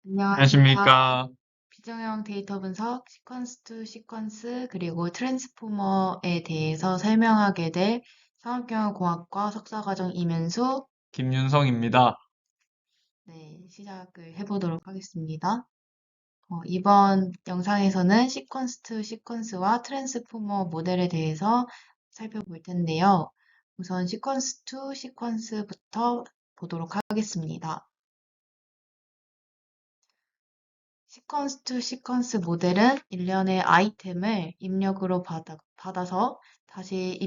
안녕하세요. 안녕하십니까. 비정형 데이터 분석, 시퀀스 투 시퀀스, 그리고 트랜스포머에 대해서 설명하게 될 산업경영공학과 석사과정 이면수, 김윤성입니다. 네, 시작을 해보도록 하겠습니다. 이번 영상에서는 시퀀스 투 시퀀스와 트랜스포머 모델에 대해서 살펴볼 텐데요. 우선 시퀀스 투 시퀀스부터 보도록 하겠습니다. 시퀀스 투 시퀀스 모델은 일련의 아이템을 입력으로 받아서 다시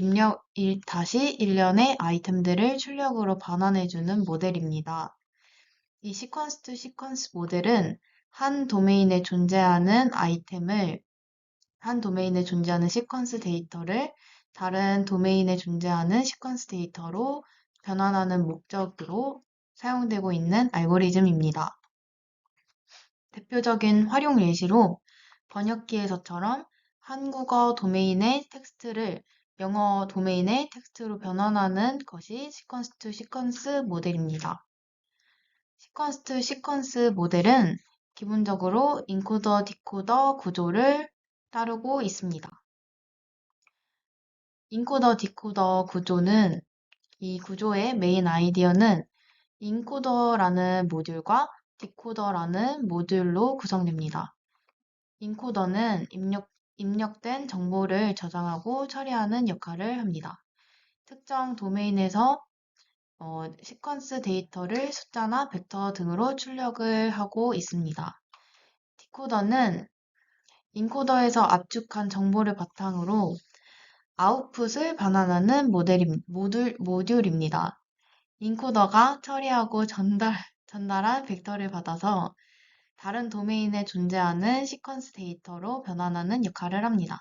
일련의 아이템들을 출력으로 반환해주는 모델입니다. 이 시퀀스 투 시퀀스 모델은 한 도메인에 존재하는 한 도메인에 존재하는 시퀀스 데이터를 다른 도메인에 존재하는 시퀀스 데이터로 변환하는 목적으로 사용되고 있는 알고리즘입니다. 대표적인 활용 예시로 번역기에서처럼 한국어 도메인의 텍스트를 영어 도메인의 텍스트로 변환하는 것이 시퀀스 투 시퀀스 모델입니다. 시퀀스 투 시퀀스 모델은 기본적으로 인코더 디코더 구조를 따르고 있습니다. 인코더 디코더 구조는 이 구조의 메인 아이디어는 인코더라는 모듈과 디코더라는 모듈로 구성됩니다. 인코더는 입력된 정보를 저장하고 처리하는 역할을 합니다. 특정 도메인에서 시퀀스 데이터를 숫자나 벡터 등으로 출력을 하고 있습니다. 디코더는 인코더에서 압축한 정보를 바탕으로 아웃풋을 반환하는 모듈입니다. 인코더가 처리하고 전달한 벡터를 받아서 다른 도메인에 존재하는 시퀀스 데이터로 변환하는 역할을 합니다.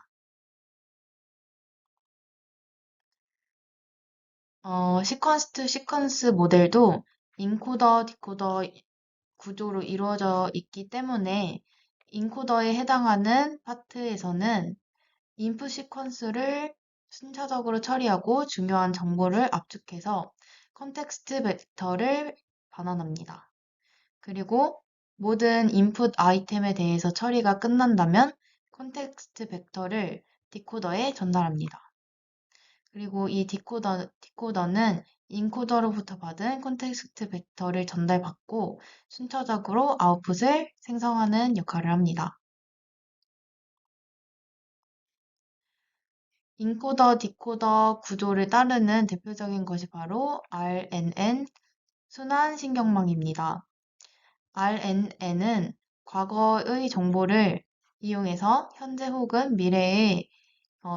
시퀀스 투 시퀀스 모델도 인코더, 디코더 구조로 이루어져 있기 때문에 인코더에 해당하는 파트에서는 인풋 시퀀스를 순차적으로 처리하고 중요한 정보를 압축해서 컨텍스트 벡터를 반환합니다. 그리고 모든 인풋 아이템에 대해서 처리가 끝난다면 컨텍스트 벡터를 디코더에 전달합니다. 그리고 이 디코더는 인코더로부터 받은 컨텍스트 벡터를 전달받고 순차적으로 아웃풋을 생성하는 역할을 합니다. 인코더 디코더 구조를 따르는 대표적인 것이 바로 RNN 순환 신경망입니다. RNN은 과거의 정보를 이용해서 현재 혹은 미래의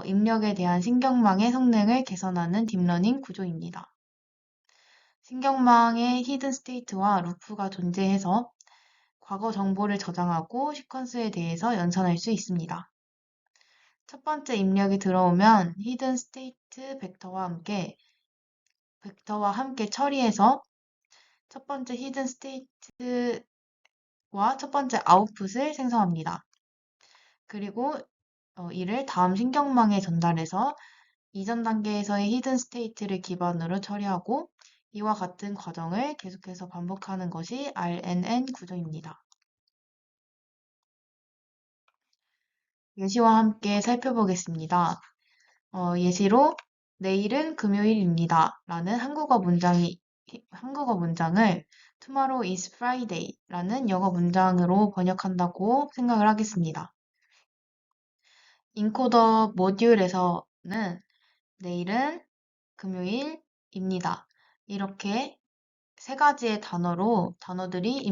입력에 대한 신경망의 성능을 개선하는 딥러닝 구조입니다. 신경망에 히든 스테이트와 루프가 존재해서 과거 정보를 저장하고 시퀀스에 대해서 연산할 수 있습니다. 첫 번째 입력이 들어오면 히든 스테이트 벡터와 함께 처리해서 첫 번째 히든 스테이트와 첫 번째 아웃풋을 생성합니다. 그리고 이를 다음 신경망에 전달해서 이전 단계에서의 히든 스테이트를 기반으로 처리하고 이와 같은 과정을 계속해서 반복하는 것이 RNN 구조입니다. 예시와 함께 살펴보겠습니다. 예시로 내일은 금요일입니다. 라는 한국어 문장을 Tomorrow is Friday 라는 영어 문장으로 번역한다고 생각을 하겠습니다. 인코더 모듈에서는 내일은 금요일입니다. 이렇게 세 가지의 단어들이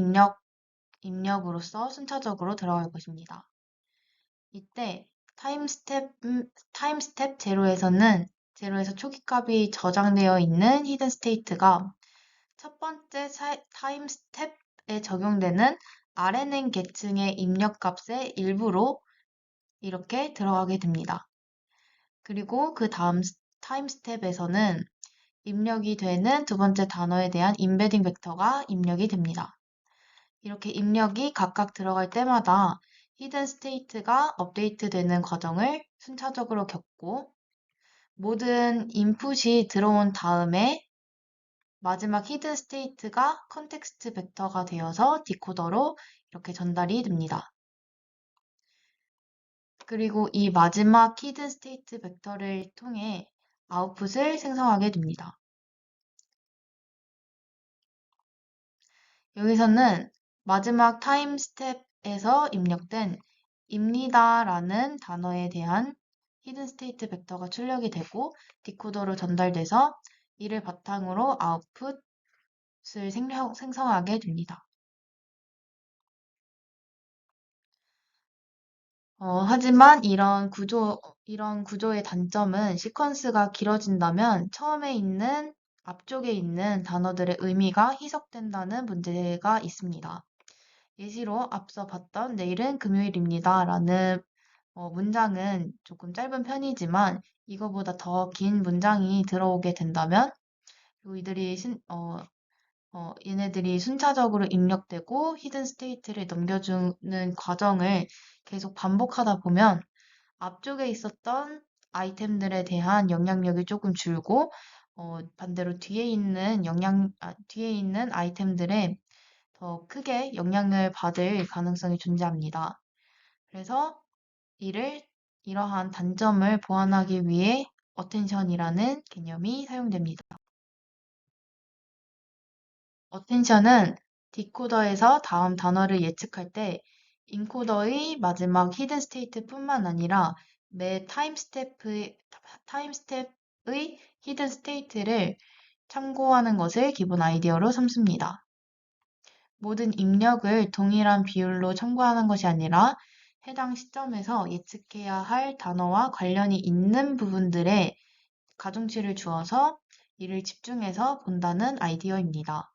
입력으로서 순차적으로 들어갈 것입니다. 이때 타임 스텝 제로에서 초기 값이 저장되어 있는 히든 스테이트가 첫 번째 타임 스텝에 적용되는 RNN 계층의 입력 값의 일부로 이렇게 들어가게 됩니다. 그리고 그 다음 타임 스텝에서는 입력이 되는 두 번째 단어에 대한 임베딩 벡터가 입력이 됩니다. 이렇게 입력이 각각 들어갈 때마다 히든 스테이트가 업데이트 되는 과정을 순차적으로 겪고 모든 인풋이 들어온 다음에 마지막 히든 스테이트가 컨텍스트 벡터가 되어서 디코더로 이렇게 전달이 됩니다. 그리고 이 마지막 히든 스테이트 벡터를 통해 아웃풋을 생성하게 됩니다. 여기서는 마지막 타임 스텝에서 입력된 입니다라는 단어에 대한 히든 스테이트 벡터가 출력이 되고 디코더로 전달돼서 이를 바탕으로 아웃풋을 생성하게 됩니다. 하지만 이런 구조의 단점은 시퀀스가 길어진다면 앞쪽에 있는 단어들의 의미가 희석된다는 문제가 있습니다. 예시로 앞서 봤던 내일은 금요일입니다. 라는 문장은 조금 짧은 편이지만 이거보다 더 긴 문장이 들어오게 된다면 그리고 얘네들이 순차적으로 입력되고 히든 스테이트를 넘겨주는 과정을 계속 반복하다 보면 앞쪽에 있었던 아이템들에 대한 영향력이 조금 줄고 반대로 뒤에 있는 아이템들에 더 크게 영향을 받을 가능성이 존재합니다. 그래서 이를 이러한 단점을 보완하기 위해 어텐션이라는 개념이 사용됩니다. 어텐션은 디코더에서 다음 단어를 예측할 때 인코더의 마지막 히든 스테이트뿐만 아니라 매 타임스텝의 히든 스테이트를 참고하는 것을 기본 아이디어로 삼습니다. 모든 입력을 동일한 비율로 참고하는 것이 아니라 해당 시점에서 예측해야 할 단어와 관련이 있는 부분들에 가중치를 주어서 이를 집중해서 본다는 아이디어입니다.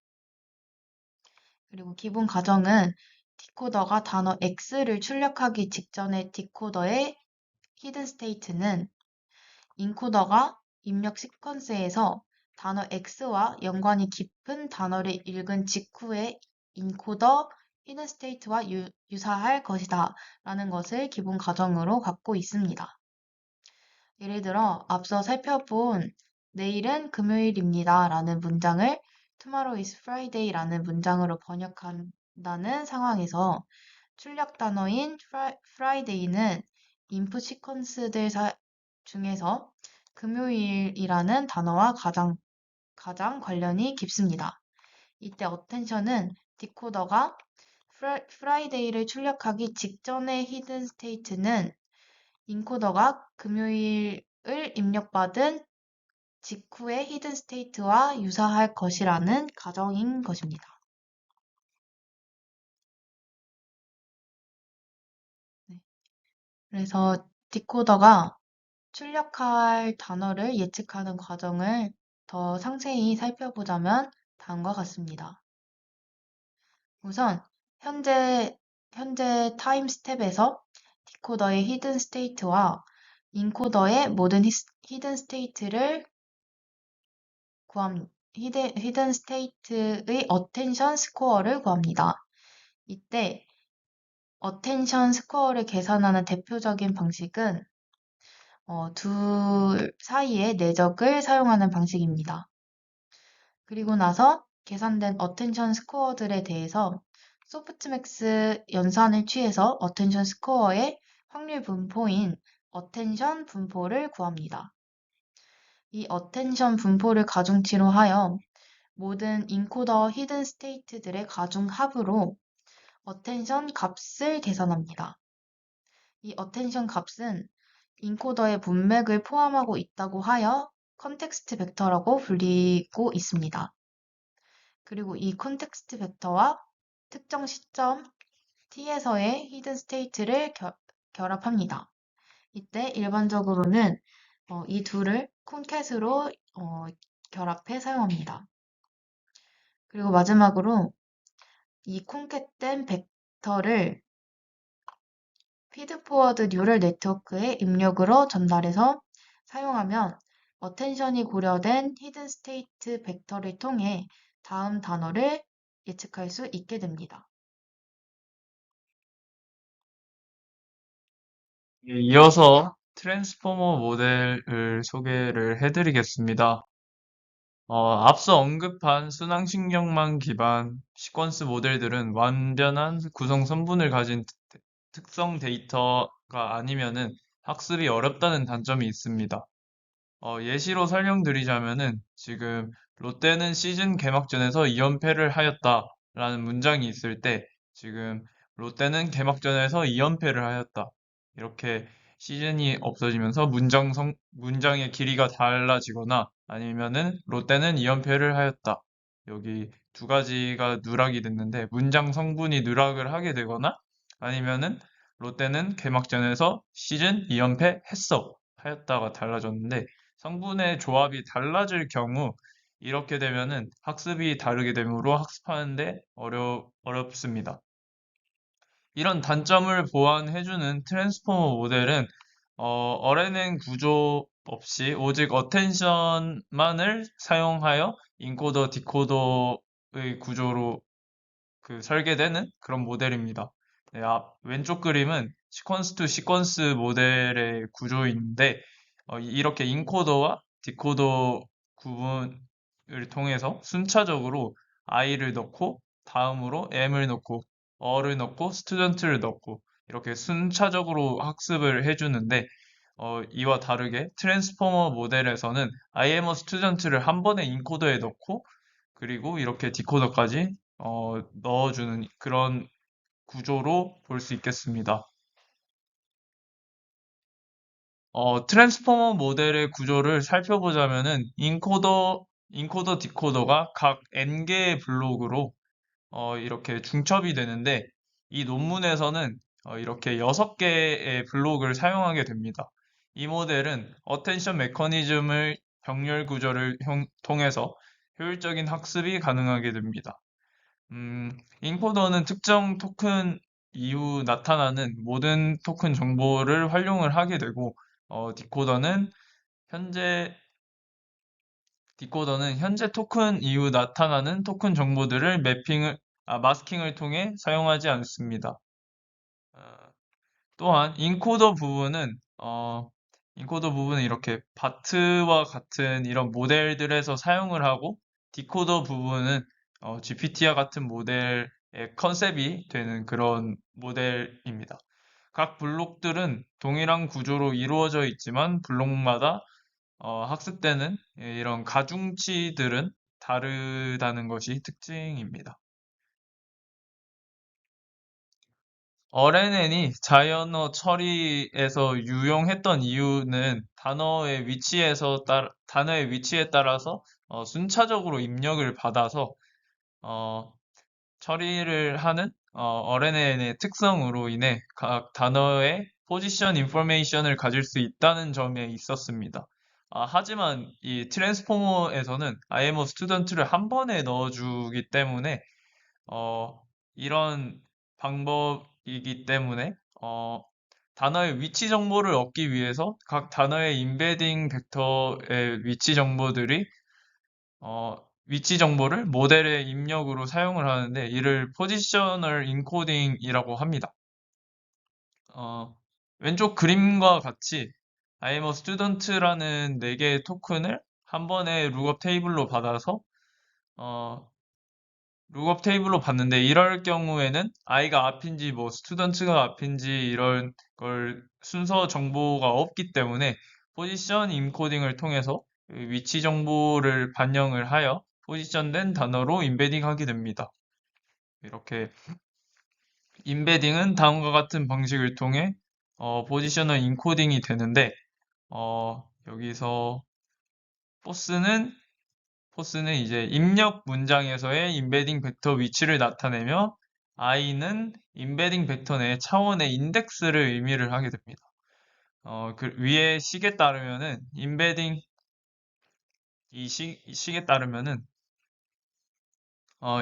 그리고 기본 가정은 디코더가 단어 X를 출력하기 직전의 디코더의 히든 스테이트는 인코더가 입력 시퀀스에서 단어 X와 연관이 깊은 단어를 읽은 직후에 인코더 히든 스테이트와 유사할 것이다 라는 것을 기본 가정으로 갖고 있습니다. 예를 들어 앞서 살펴본 내일은 금요일입니다 라는 문장을 Tomorrow is Friday 라는 문장으로 번역한다는 상황에서 출력 단어인 Friday는 인풋 시퀀스들 중에서 금요일이라는 단어와 가장 관련이 깊습니다. 이때 어텐션은 디코더가 프라이데이를 출력하기 직전의 히든 스테이트는 인코더가 금요일을 입력받은 직후의 히든 스테이트와 유사할 것이라는 가정인 것입니다. 네. 그래서 디코더가 출력할 단어를 예측하는 과정을 더 상세히 살펴보자면 다음과 같습니다. 우선 현재 타임 스텝에서 디코더의 히든 스테이트와 인코더의 모든 히든 스테이트를 히든 스테이트의 어텐션 스코어를 구합니다. 이때 어텐션 스코어를 계산하는 대표적인 방식은 둘 사이의 내적을 사용하는 방식입니다. 그리고 나서 계산된 어텐션 스코어들에 대해서 소프트맥스 연산을 취해서 어텐션 스코어의 확률 분포인 어텐션 분포를 구합니다. 이 어텐션 분포를 가중치로 하여 모든 인코더 히든 스테이트들의 가중합으로 어텐션 값을 계산합니다. 이 어텐션 값은 인코더의 문맥을 포함하고 있다고 하여 컨텍스트 벡터라고 불리고 있습니다. 그리고 이 컨텍스트 벡터와 특정 시점 t에서의 히든 스테이트를 결합합니다. 이때 일반적으로는 이 둘을 콘캣으로 결합해 사용합니다. 그리고 마지막으로 이 콘캣된 벡터를 피드포워드 뉴럴 네트워크의 입력으로 전달해서 사용하면 어텐션이 고려된 히든 스테이트 벡터를 통해 다음 단어를 예측할 수 있게 됩니다. 이어서 트랜스포머 모델을 소개를 해드리겠습니다. 앞서 언급한 순항신경망 기반 시퀀스 모델들은 완전한 구성 선분을 가진 특성 데이터가 아니면은 학습이 어렵다는 단점이 있습니다. 예시로 설명드리자면은 지금 롯데는 시즌 개막전에서 2연패를 하였다라는 문장이 있을 때 지금 롯데는 개막전에서 2연패를 하였다. 이렇게 시즌이 없어지면서 문장의 길이가 달라지거나 아니면은 롯데는 2연패를 하였다. 여기 두 가지가 누락이 됐는데 문장 성분이 누락을 하게 되거나 아니면은 롯데는 개막전에서 시즌 2연패 했어. 하였다가 달라졌는데 성분의 조합이 달라질 경우 이렇게 되면은 학습이 다르게 되므로 학습하는데 어렵습니다. 이런 단점을 보완해주는 트랜스포머 모델은 RNN 구조 없이 오직 어텐션만을 사용하여 인코더, 디코더의 구조로 설계되는 그런 모델입니다. 네, 왼쪽 그림은 시퀀스 투 시퀀스 모델의 구조인데 이렇게 인코더와 디코더 구분을 통해서 순차적으로 i를 넣고 다음으로 m을 넣고 어를 넣고 스튜던트를 넣고 이렇게 순차적으로 학습을 해주는데 이와 다르게 트랜스포머 모델에서는 I am a student를 한 번에 인코더에 넣고 그리고 이렇게 디코더까지 넣어주는 그런 구조로 볼 수 있겠습니다. 트랜스포머 모델의 구조를 살펴보자면은 인코더, 디코더가 각 n개의 블록으로 이렇게 중첩이 되는데 이 논문에서는 이렇게 6개의 블록을 사용하게 됩니다. 이 모델은 어텐션 메커니즘을 병렬 구조를 통해서 효율적인 학습이 가능하게 됩니다. 인코더는 특정 토큰 이후 나타나는 모든 토큰 정보를 활용을 하게 되고, 어, 디코더는 현재, 디코더는 현재 토큰 이후 나타나는 토큰 정보들을 마스킹을 통해 사용하지 않습니다. 어, 또한 인코더 부분은 이렇게 바트와 같은 이런 모델들에서 사용을 하고 디코더 부분은 GPT와 같은 모델의 컨셉이 되는 그런 모델입니다. 각 블록들은 동일한 구조로 이루어져 있지만 블록마다 학습되는 이런 가중치들은 다르다는 것이 특징입니다. RNN이 자연어 처리에서 유용했던 이유는 단어의 위치에 따라서 순차적으로 입력을 받아서 어, 처리를 하는 RNN의 특성으로 인해 각 단어의 포지션 인포메이션을 가질 수 있다는 점에 있었습니다. 하지만 이 트랜스포머에서는 I am a student를 한 번에 넣어주기 때문에 어, 이런 방법이기 때문에 단어의 위치 정보를 얻기 위해서 각 단어의 임베딩 벡터의 위치 정보를 모델의 입력으로 사용을 하는데 이를 포지셔널 인코딩이라고 합니다. 어, 왼쪽 그림과 같이 I am a student라는 4개의 토큰을 한 번에 룩업 테이블로 받아서 어, 룩업 테이블로 봤는데 이럴 경우에는 i가 앞인지 뭐 스튜던트가 앞인지 이런 걸 순서 정보가 없기 때문에 포지션 인코딩을 통해서 그 위치 정보를 반영을 하여 포지션된 단어로 임베딩 하게 됩니다. 이렇게 임베딩은 다음과 같은 방식을 통해 포지셔널 인코딩이 되는데 여기서 포스는 포스는 이제 입력 문장에서의 임베딩 벡터 위치를 나타내며 i는 임베딩 벡터 내 차원의 인덱스를 의미를 하게 됩니다. 그 위에 식에 따르면은 이 식에 따르면은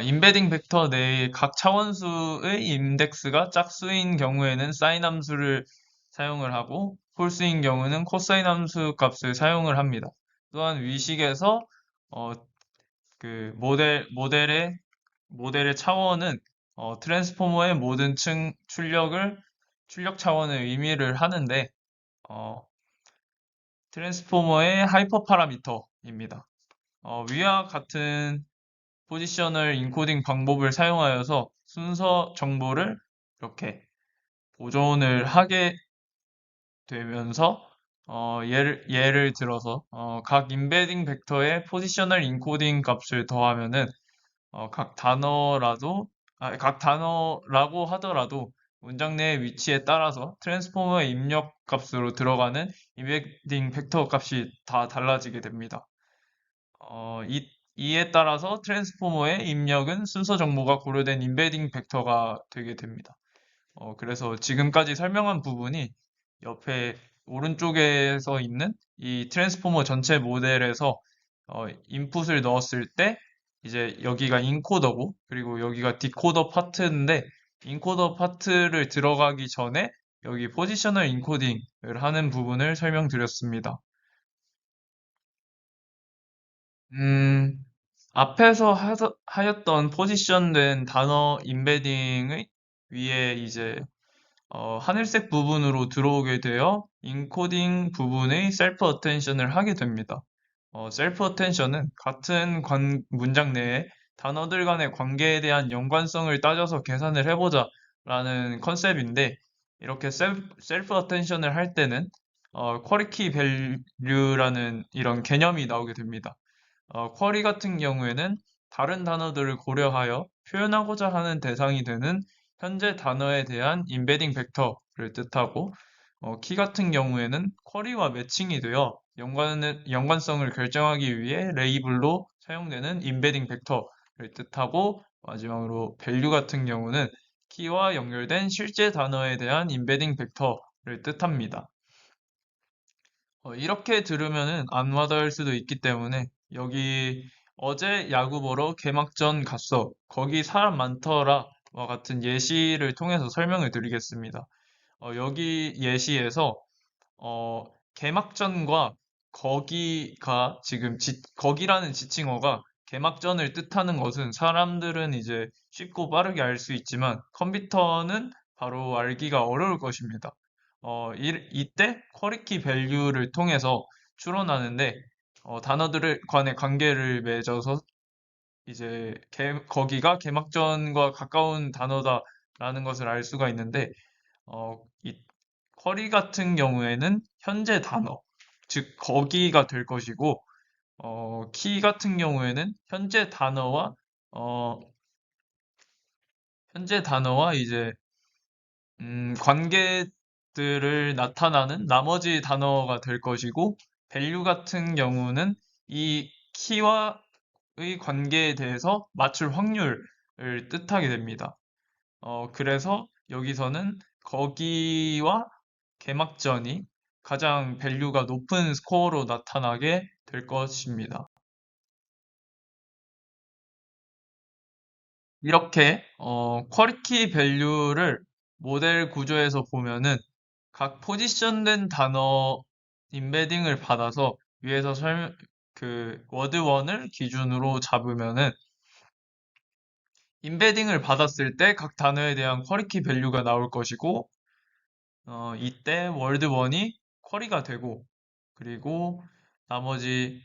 임베딩 벡터 내의 각 차원수의 인덱스가 짝수인 경우에는 사인 함수를 사용을 하고 홀수인 경우는 코사인 함수 값을 사용을 합니다. 또한 위식에서 어, 그 모델의 차원은 트랜스포머의 모든 출력 차원을 의미를 하는데 어, 트랜스포머의 하이퍼 파라미터입니다. 위와 같은 포지셔널 인코딩 방법을 사용하여서 순서 정보를 이렇게 보존을 하게 되면서 예를 들어서 각 임베딩 벡터에 포지셔널 인코딩 값을 더하면은 각 단어라고 하더라도 문장 내의 위치에 따라서 트랜스포머의 입력 값으로 들어가는 임베딩 벡터 값이 다 달라지게 됩니다. 이에 따라서 트랜스포머의 입력은 순서 정보가 고려된 임베딩 벡터가 되게 됩니다. 그래서 지금까지 설명한 부분이 옆에 오른쪽에서 있는 이 트랜스포머 전체 모델에서 인풋을 넣었을 때 이제 여기가 인코더고 그리고 여기가 디코더 파트인데 인코더 파트를 들어가기 전에 여기 포지셔널 인코딩을 하는 부분을 설명드렸습니다. 음, 앞에서 하였던 포지션된 단어 임베딩의 위에 이제 하늘색 부분으로 들어오게 되어 인코딩 부분의 셀프 어텐션을 하게 됩니다. 셀프 어텐션은 같은 문장 내에 단어들 간의 관계에 대한 연관성을 따져서 계산을 해보자 라는 컨셉인데 이렇게 셀프 어텐션을 할 때는 쿼리키 밸류라는 이런 개념이 나오게 됩니다. 쿼리 같은 경우에는 다른 단어들을 고려하여 표현하고자 하는 대상이 되는 현재 단어에 대한 임베딩 벡터를 뜻하고, 키 같은 경우에는 쿼리와 매칭이 되어 연관성을 결정하기 위해 레이블로 사용되는 임베딩 벡터를 뜻하고, 마지막으로 밸류 같은 경우는 키와 연결된 실제 단어에 대한 임베딩 벡터를 뜻합니다. 이렇게 들으면은 안 와닿을 수도 있기 때문에 여기 어제 야구 보러 개막전 갔어. 거기 사람 많더라와 같은 예시를 통해서 설명을 드리겠습니다. 여기 예시에서 어, 개막전과 거기라는 지칭어가 개막전을 뜻하는 것은 사람들은 이제 쉽고 빠르게 알 수 있지만 컴퓨터는 바로 알기가 어려울 것입니다. 이때 쿼리키 밸류를 통해서 추론하는데 단어들을 간의 관계를 맺어서 이제 거기가 개막전과 가까운 단어다라는 것을 알 수가 있는데 이 쿼리 같은 경우에는 현재 단어, 즉 거기가 될 것이고 키 같은 경우에는 어, 현재 단어와 이제 관계들을 나타나는 나머지 단어가 될 것이고 밸류 같은 경우는 이 키와의 관계에 대해서 맞출 확률을 뜻하게 됩니다. 그래서 여기서는 거기와 개막전이 가장 밸류가 높은 스코어로 나타나게 될 것입니다. 이렇게 쿼리키 밸류를 모델 구조에서 보면은 각 포지션된 단어 임베딩을 받아서 위에서 그 워드 1을 기준으로 잡으면은 임베딩을 받았을 때 각 단어에 대한 쿼리키 밸류가 나올 것이고 이때 월드 1이 쿼리가 되고 그리고 나머지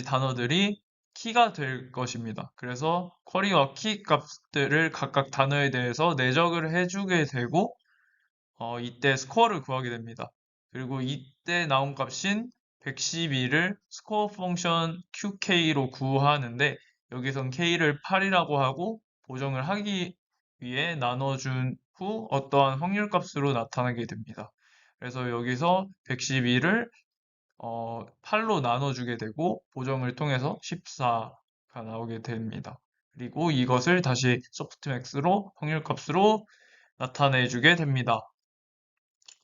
단어들이 키가 될 것입니다. 그래서 쿼리와 키 값들을 각각 단어에 대해서 내적을 해주게 되고 이때 스코어를 구하게 됩니다. 그리고 이때 나온 값인 112를 스코어 펑션 QK로 구하는데 여기선 K를 8이라고 하고 보정을 하기 위해 나눠준 후 어떠한 확률 값으로 나타나게 됩니다. 그래서 여기서 112를 8로 나눠주게 되고 보정을 통해서 14가 나오게 됩니다. 그리고 이것을 다시 소프트맥스로 확률 값으로 나타내주게 됩니다.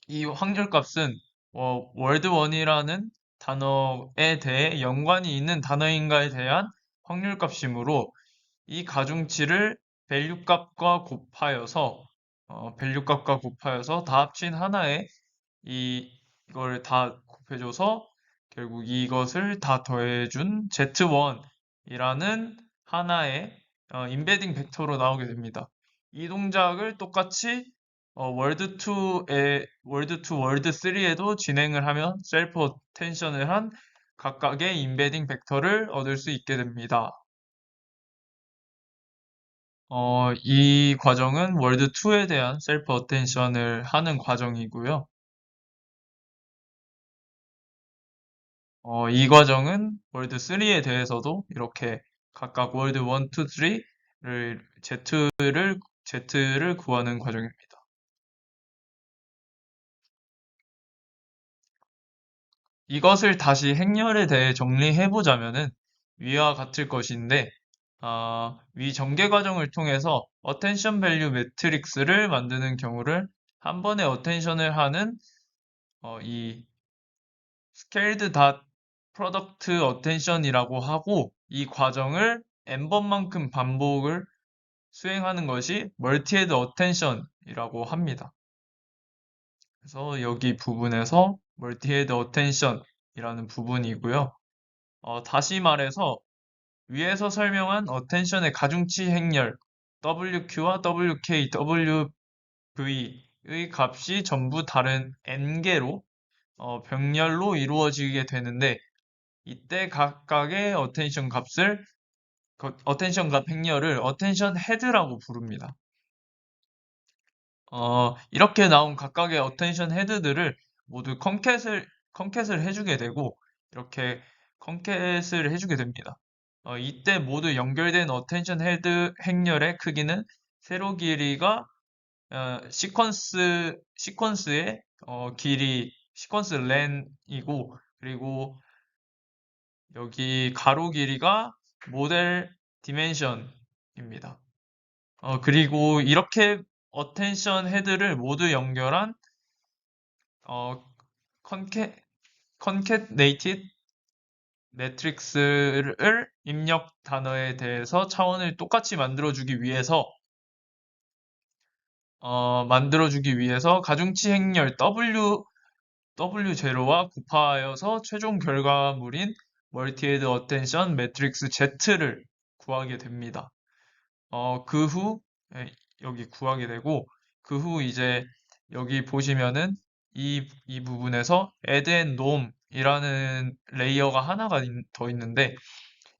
이 확률값은 월드1이라는 단어에 대해 연관이 있는 단어인가에 대한 확률값이므로 이 가중치를 밸류값과 곱하여서 다 합친 하나에 이걸 다 곱해줘서 결국 이것을 다 더해준 Z1이라는 하나의 임베딩 벡터로 나오게 됩니다. 이 동작을 똑같이 월드 2, 월드 3에도 진행을 하면 셀프 어텐션을 한 각각의 임베딩 벡터를 얻을 수 있게 됩니다. 이 과정은 월드 2에 대한 셀프 어텐션을 하는 과정이고요. 이 과정은 월드 3에 대해서도 이렇게 각각 월드 1, 2, 3를 Z를 구하는 과정입니다. 이것을 다시 행렬에 대해 정리해 보자면은 위와 같을 것인데, 위 전개 과정을 통해서 어텐션 밸류 매트릭스를 만드는 경우를 한 번에 어텐션을 하는 이 스케일드 닷 프로덕트 어텐션이라고 하고, 이 과정을 n번만큼 반복을 수행하는 것이 멀티헤드 어텐션이라고 합니다. 그래서 여기 부분에서 멀티헤드 어텐션이라는 부분이고요. 다시 말해서 위에서 설명한 어텐션의 가중치 행렬 WQ와 WK, WV의 값이 전부 다른 n개로 병렬로 이루어지게 되는데, 이때 각각의 어텐션 값 행렬을 어텐션 헤드라고 부릅니다. 이렇게 나온 각각의 어텐션 헤드들을 모두 컨캣을 해주게 되고, 이렇게 컨캣을 해주게 됩니다. 이때 모두 연결된 어텐션 헤드 행렬의 크기는 세로 길이가 시퀀스의 시퀀스 렌이고, 그리고 여기 가로 길이가 모델 디멘션입니다. 그리고 이렇게 어텐션 헤드를 모두 연결한 어, 컨캐, 컨캐네이티드 매트릭스를 입력 단어에 대해서 차원을 똑같이 만들어주기 위해서 가중치 행렬 W0와 곱하여서 최종 결과물인 멀티헤드 어텐션 매트릭스 Z를 구하게 됩니다. 그 후, 여기 구하게 되고, 그 후 이제 여기 보시면은 이 부분에서 add and nom이라는 레이어가 하나가 더 있는데,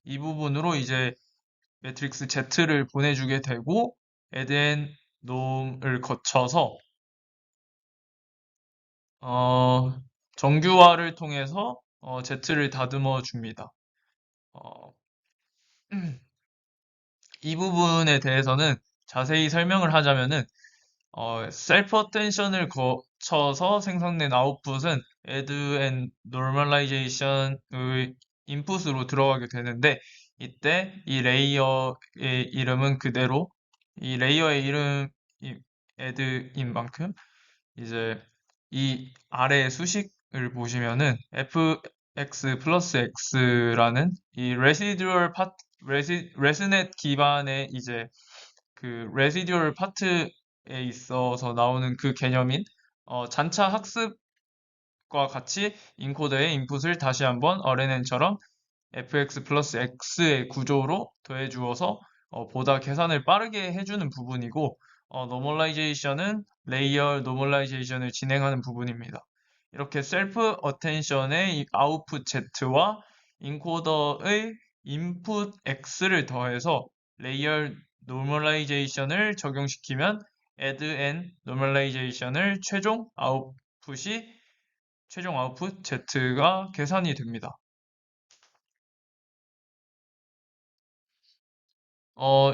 이 부분으로 이제 매트릭스 Z를 보내주게 되고, add and nom을 거쳐서, 어, 정규화를 통해서 Z를 다듬어 줍니다. 어, 이 부분에 대해서는 자세히 설명을 하자면은 셀프 어텐션을 거쳐서 생성된 아웃풋은 add and normalization의 인풋으로 들어가게 되는데, 이때 이 레이어의 이름은 그대로 이 레이어의 이름이 add인 만큼 이제 이 아래 수식을 보시면은 fx 플러스 x라는 이 레스넷 기반의 이제 그 레시듀얼 파트에 있어서 나오는 그 개념인 잔차 학습과 같이 인코더의 인풋을 다시 한번 RNN처럼 fx 플러스 x의 구조로 더해 주어서 보다 계산을 빠르게 해주는 부분이고, 노멀라이제이션은 레이어 노멀라이제이션을 진행하는 부분입니다. 이렇게 셀프 어텐션의 아웃풋 Z와 인코더의 인풋 X를 더해서 레이어 노멀라이제이션을 적용시키면 add and normalization을 최종 아웃풋 Z가 계산이 됩니다.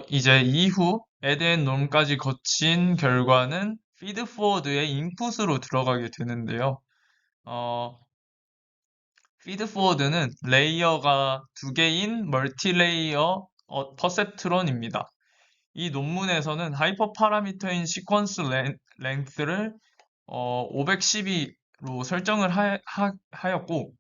이제 이후 add and norm까지 거친 결과는 feedforward의 인풋으로 들어가게 되는데요. feedforward는 레이어가 두 개인 멀티레이어 퍼셉트론입니다. 이 논문에서는 하이퍼 파라미터인 시퀀스 랭스를 512로 설정을 하였고,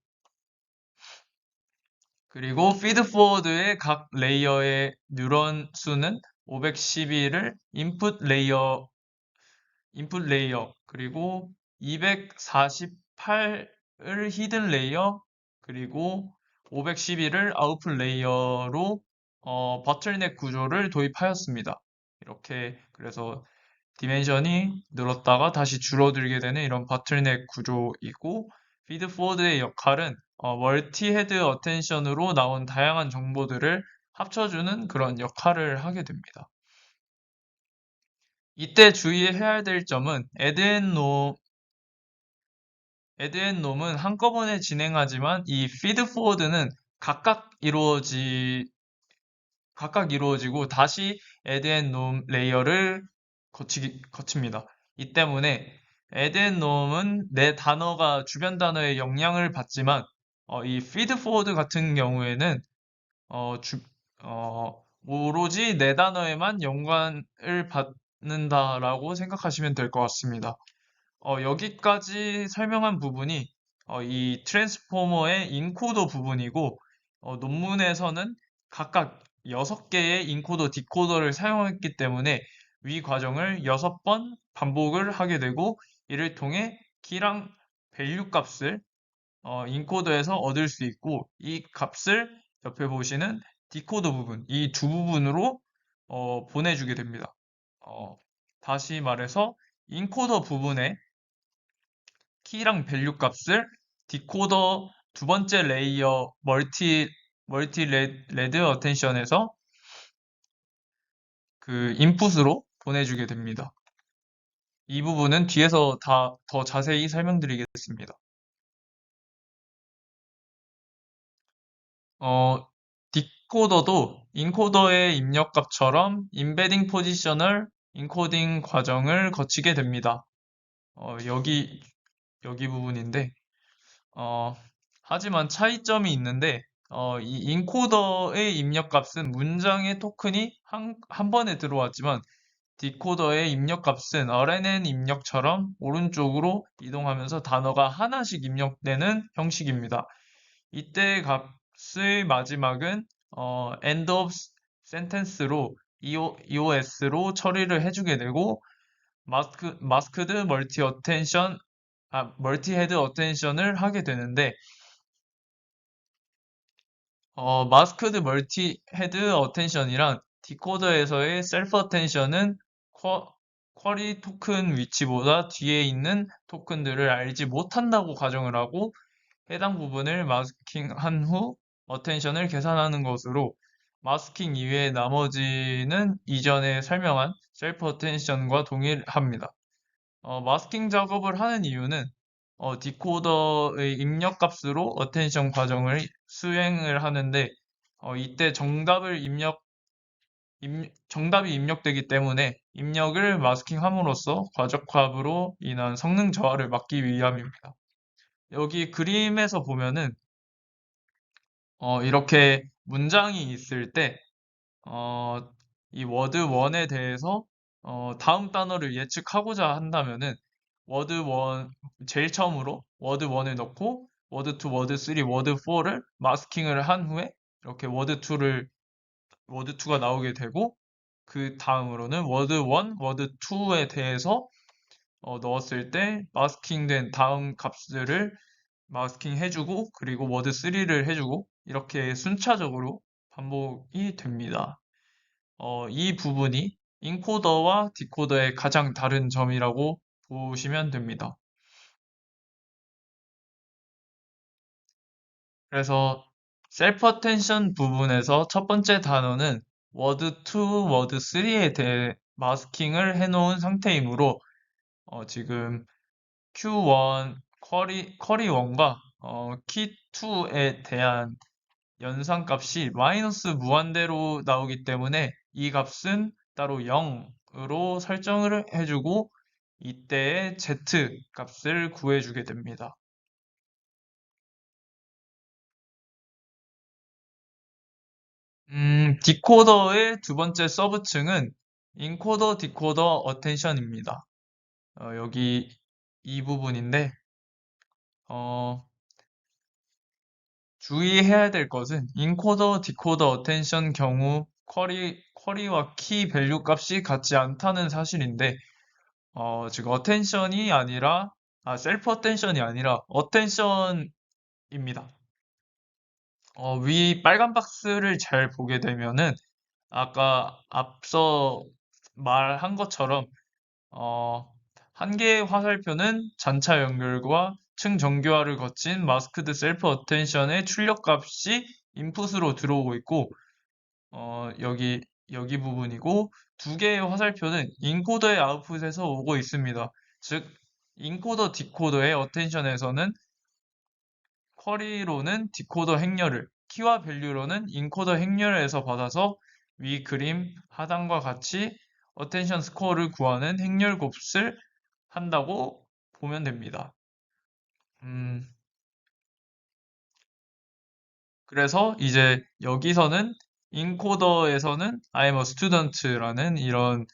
그리고 피드포워드의 각 레이어의 뉴런 수는 512를 인풋 레이어, 그리고 248을 히든 레이어, 그리고 512를 아웃풋 레이어로 버틀넥 구조를 도입하였습니다. 이렇게 그래서 디멘션이 늘었다가 다시 줄어들게 되는 이런 버틀넥 구조이고, 피드포워드의 역할은 멀티 헤드 어텐션으로 나온 다양한 정보들을 합쳐주는 그런 역할을 하게 됩니다. 이때 주의해야 될 점은 애드앤놈은 한꺼번에 진행하지만 이 피드포워드는 각각 이루어지고 다시 애드앤놈 레이어를 거칩니다. 이 때문에 애드앤놈은 내 단어가 주변 단어에 영향을 받지만 이 피드포워드 같은 경우에는 어, 주, 오로지 내 단어에만 연관을 받는다라고 생각하시면 될 것 같습니다. 여기까지 설명한 부분이 이 트랜스포머의 인코더 부분이고, 논문에서는 각각 6개의 인코더, 디코더를 사용했기 때문에 위 과정을 6번 반복을 하게 되고, 이를 통해 키랑 밸류 값을 인코더에서 얻을 수 있고, 이 값을 옆에 보시는 디코더 부분, 이 두 부분으로 보내주게 됩니다. 어, 다시 말해서 인코더 부분에 키랑 밸류 값을 디코더 두 번째 레이어 멀티 레드 어텐션에서 그 인풋으로 보내주게 됩니다. 이 부분은 뒤에서 더 자세히 설명드리겠습니다. 디코더도 인코더의 입력값처럼 임베딩 포지셔널 인코딩 과정을 거치게 됩니다. 여기 부분인데, 어, 하지만 차이점이 있는데, 이 인코더의 입력값은 문장의 토큰이 한 번에 들어왔지만, 디코더의 입력값은 RNN 입력처럼 오른쪽으로 이동하면서 단어가 하나씩 입력되는 형식입니다. 이때 값의 마지막은 end of sentence로 EOS로 처리를 해주게 되고, 마스크드 멀티 헤드 어텐션을 하게 되는데, 마스크드 멀티 헤드 어텐션이란 디코더에서의 셀프 어텐션은 쿼리 토큰 위치보다 뒤에 있는 토큰들을 알지 못한다고 가정을 하고 해당 부분을 마스킹한 후 어텐션을 계산하는 것으로 마스킹 이외의 나머지는 이전에 설명한 셀프 어텐션과 동일합니다. 마스킹 작업을 하는 이유는 디코더의 입력값으로 어텐션 과정을 수행을 하는데 이때 정답이 입력되기 때문에 입력을 마스킹함으로써 과적합으로 인한 성능 저하를 막기 위함입니다. 여기 그림에서 보면은 이렇게 문장이 있을 때 어, 이 워드 1에 대해서 다음 단어를 예측하고자 한다면은 워드 1 제일 처음으로 워드 1을 넣고 워드 2, 워드 3, 워드 4를 마스킹을 한 후에 이렇게 워드 2가 나오게 되고 그 다음으로는 워드 1, 워드 2에 대해서 넣었을 때 마스킹된 다음 값들을 마스킹 해주고 그리고 워드 3를 해주고 이렇게 순차적으로 반복이 됩니다. 이 부분이 인코더와 디코더의 가장 다른 점이라고 보시면 됩니다. 그래서 셀프 어텐션 부분에서 첫 번째 단어는 워드 2, 워드 3에 대해 마스킹을 해놓은 상태이므로 지금 Q1 쿼리 1과 키 2에 대한 연산값이 마이너스 무한대로 나오기 때문에 이 값은 따로 0으로 설정을 해주고 이때의 Z 값을 구해주게 됩니다. 디코더의 두 번째 서브층은 인코더, 디코더, 어텐션입니다. 여기 이 부분인데, 어, 주의해야 될 것은 인코더, 디코더, 어텐션 경우 쿼리와 키 밸류 값이 같지 않다는 사실인데, 지금 셀프 어텐션이 아니라 어텐션입니다. 위 빨간 박스를 잘 보게 되면은 아까 앞서 말한 것처럼 어, 한 개의 화살표는 잔차 연결과 층 정교화를 거친 마스크드 셀프 어텐션의 출력 값이 인풋으로 들어오고 있고, 여기 부분이고, 두 개의 화살표는 인코더의 아웃풋에서 오고 있습니다. 즉, 인코더, 디코더의 어텐션에서는 쿼리로는 디코더 행렬을, 키와 밸류로는 인코더 행렬에서 받아서 위 그림 하단과 같이 어텐션 스코어를 구하는 행렬 곱을 한다고 보면 됩니다. 음, 그래서 이제 여기서는 인코더에서는 I'm a student라는 이런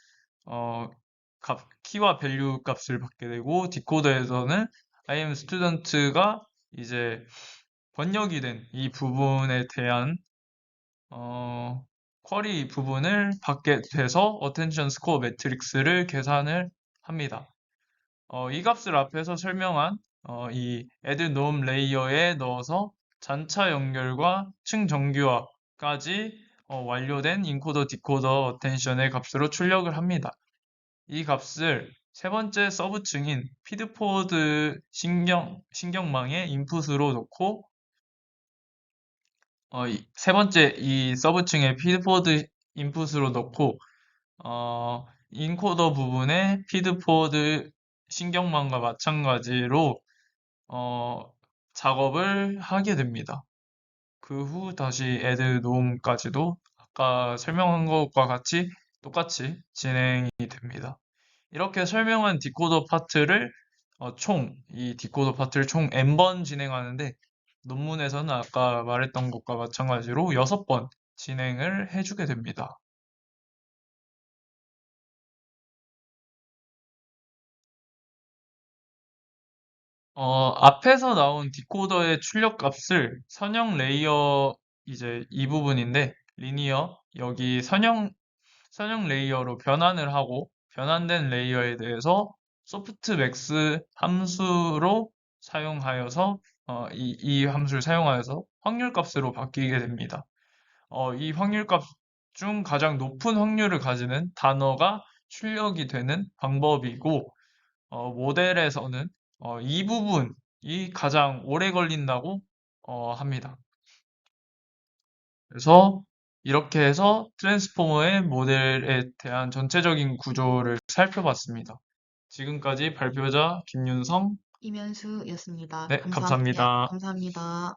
키와 밸류 값을 받게 되고 디코더에서는 I am student가 이제 번역이 된 이 부분에 대한 쿼리 부분을 받게 돼서 어텐션 스코어 매트릭스를 계산을 합니다. 이 값을 앞에서 설명한 이 add norm 레이어에 넣어서 잔차 연결과 층 정규화까지 완료된 인코더 디코더 어텐션의 값으로 출력을 합니다. 이 값을 세 번째 서브층인 피드포드 신경망의 인풋으로 놓고 세 번째 이 서브층의 피드포드 인풋으로 넣고 인코더 부분의 피드포드 신경망과 마찬가지로 어, 작업을 하게 됩니다. 그 후 다시 add 노음까지도 아까 설명한 것과 같이 똑같이 진행이 됩니다. 이렇게 설명한 디코더 파트를 이 디코더 파트를 총 n번 진행하는데 논문에서는 아까 말했던 것과 마찬가지로 6번 진행을 해주게 됩니다. 앞에서 나온 디코더의 출력 값을 선형 레이어 이제 이 부분인데 리니어 여기 선형 레이어로 변환을 하고 변환된 레이어에 대해서 소프트맥스 함수로 사용하여서 이 함수를 사용하여서 확률값으로 바뀌게 됩니다. 이 확률값 중 가장 높은 확률을 가지는 단어가 출력이 되는 방법이고 모델에서는 이 부분이 가장 오래 걸린다고 합니다. 그래서 이렇게 해서 트랜스포머의 모델에 대한 전체적인 구조를 살펴봤습니다. 지금까지 발표자 김윤성, 이면수였습니다. 네, 감사합니다. 감사합니다.